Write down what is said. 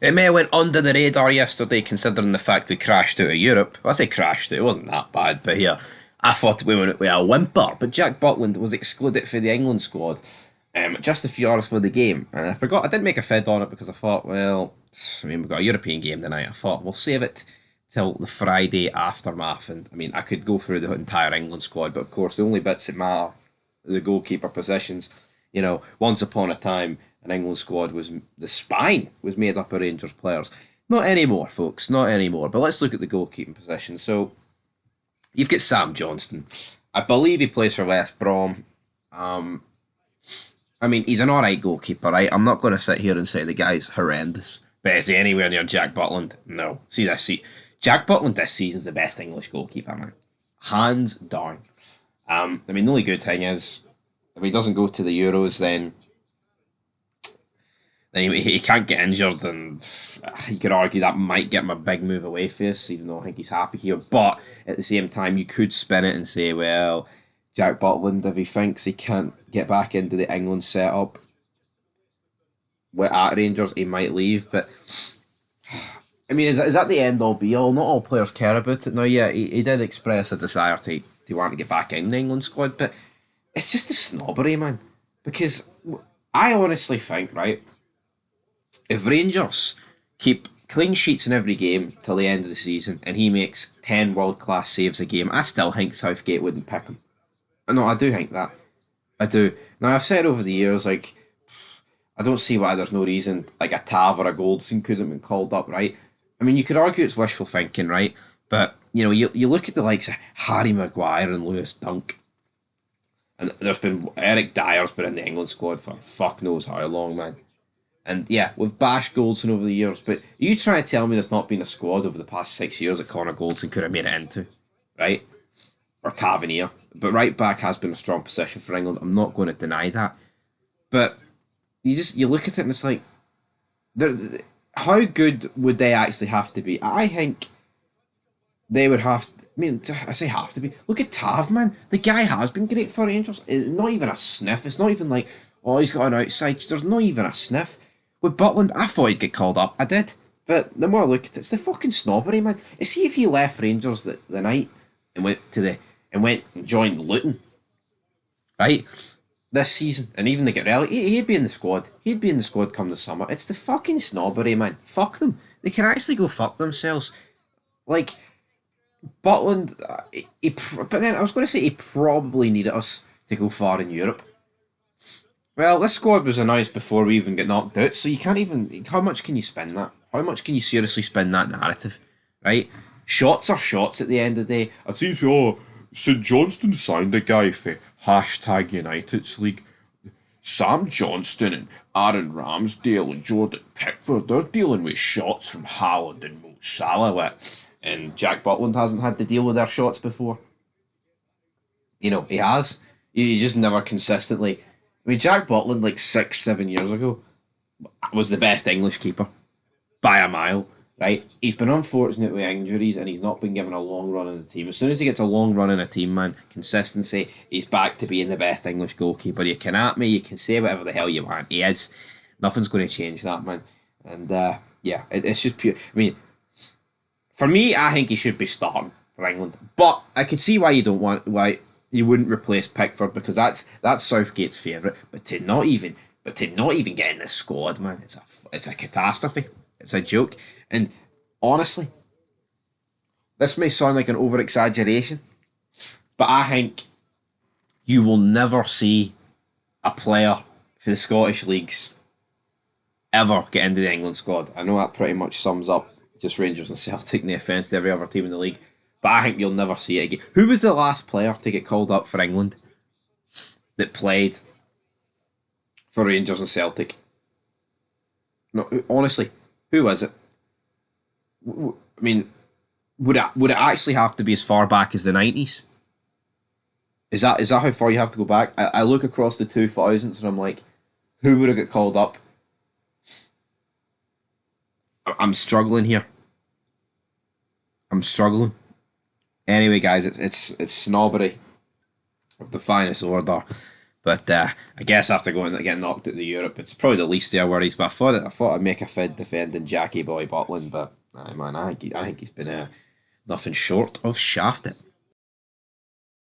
It may have went under the radar yesterday, considering the fact we crashed out of Europe. Well, I say crashed out, it wasn't that bad, but here, I thought we went with a whimper. But Jack Butland was excluded for the England squad just a few hours before the game. And I forgot, I didn't make a fed on it because I thought, well, I mean, we've got a European game tonight. I thought, we'll save it till the Friday aftermath. And I mean, I could go through the entire England squad, but of course, the only bits that matter, the goalkeeper positions. You know, once upon a time, an England squad was the spine was made up of Rangers players. Not anymore, folks. Not anymore. But let's look at the goalkeeping position. So you've got Sam Johnston. I believe he plays for West Brom. I mean, he's an alright goalkeeper, right? I'm not going to sit here and say the guy's horrendous. But is he anywhere near Jack Butland? No. See, Jack Butland this season's the best English goalkeeper, man. Hands down. I mean, the only good thing is, if he doesn't go to the Euros, then he can't get injured, and you could argue that might get him a big move away for us, even though I think he's happy here. But at the same time, you could spin it and say, well, Jack Butland, if he thinks he can't get back into the England setup at Rangers, he might leave. But I mean, is that the end all be all? Not all players care about it. Now, yeah, he did express a desire to want to get back in the England squad, but it's just a snobbery, man. Because I honestly think, right, if Rangers keep clean sheets in every game till the end of the season and he makes 10 world-class saves a game, I still think Southgate wouldn't pick him. No, I do think that. I do. Now, I've said over the years, like, I don't see why there's no reason, like, a Tav or a Goldson couldn't have been called up, right? I mean, you could argue it's wishful thinking, right? But, you know, you look at the likes of Harry Maguire and Lewis Dunk, and there's been Eric Dyer's been in the England squad for fuck knows how long, man. And yeah, we've bashed Goldson over the years, but you try to tell me there's not been a squad over the past 6 years that Connor Goldson could have made it into, right? Or Tavernier. But right back has been a strong position for England. I'm not going to deny that. But you look at it and it's like, how good would they actually have to be? I think they would have to, I mean, I say have to be. Look at Tav, man. The guy has been great for Rangers. Not even a sniff. It's not even like, oh, he's got an outside. There's not even a sniff. With Butland, I thought he'd get called up. I did. But the more I look at it, it's the fucking snobbery, man. You see, if he left Rangers the night and went and joined Luton, right, this season, and even they get relegated, he'd be in the squad. He'd be in the squad come the summer. It's the fucking snobbery, man. Fuck them. They can actually go fuck themselves. Like, Butland, but then I was going to say he probably needed us to go far in Europe. Well, this squad was announced before we even get knocked out, so you can't even. How much can you spin that? How much can you seriously spin that narrative? Right? Shots are shots at the end of the day. It seems, St Johnstone signed a guy for #United's League. Sam Johnston and Aaron Ramsdale and Jordan Pickford, they're dealing with shots from Haaland and Mo Salah. And Jack Butland hasn't had to deal with their shots before. You know, he has. He just never consistently. I mean, Jack Butland, like 6, 7 years ago, was the best English keeper by a mile, right? He's been unfortunate with injuries and he's not been given a long run in the team. As soon as he gets a long run in a team, man, consistency, he's back to being the best English goalkeeper. You can at me, you can say whatever the hell you want. He is. Nothing's going to change that, man. And, yeah, it's just pure. I mean, for me, I think he should be starting for England. But I could see why you wouldn't replace Pickford, because that's Southgate's favourite. But to not even get in the squad, man, it's a catastrophe. It's a joke. And honestly, this may sound like an over exaggeration, but I think you will never see a player for the Scottish leagues ever get into the England squad. I know that pretty much sums up just Rangers and Celtic, no offence to every other team in the league. But I think you'll never see it again. Who was the last player to get called up for England that played for Rangers and Celtic? No, honestly, who was it? I mean, would it actually have to be as far back as the 90s? Is that how far you have to go back? I look across the 2000s and I'm like, who would have got called up? I'm struggling here. I'm struggling. Anyway, guys, it's snobbery of the finest order. But I guess after getting knocked out of Europe, it's probably the least of our worries. But I thought I'd make a fid defending Jackie Boy Butland, but man, I think he's been nothing short of shafted.